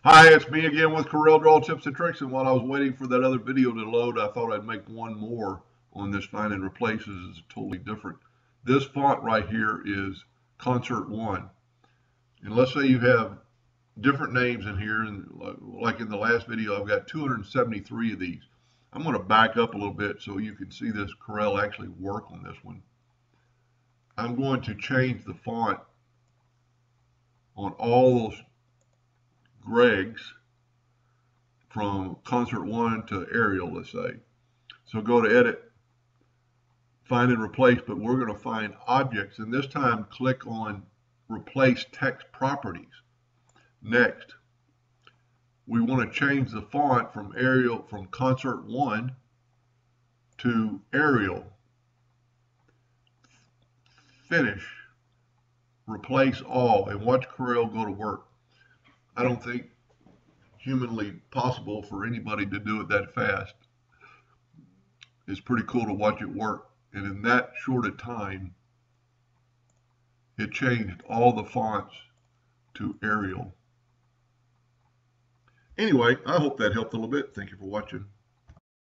Hi, it's me again with Corel Draw Tips and Tricks, and while I was waiting for that other video to load, I thought I'd make one more on this find and replaces. It's totally different. This font right here is Concert 1. And let's say you have different names in here, and like in the last video, I've got 273 of these. I'm going to back up a little bit so you can see this Corel actually work on this one. I'm going to change the font on all those Greg's from Concert 1 to Arial, let's say. So go to Edit, Find and Replace, but we're going to find Objects, and this time click on Replace Text Properties. Next, we want to change the font from Arial, from Concert 1 to Arial. Finish, Replace All, and watch Corel go to work. I don't think humanly possible for anybody to do it that fast. It's pretty cool to watch it work. And in that short a time, it changed all the fonts to Arial. Anyway, I hope that helped a little bit. Thank you for watching.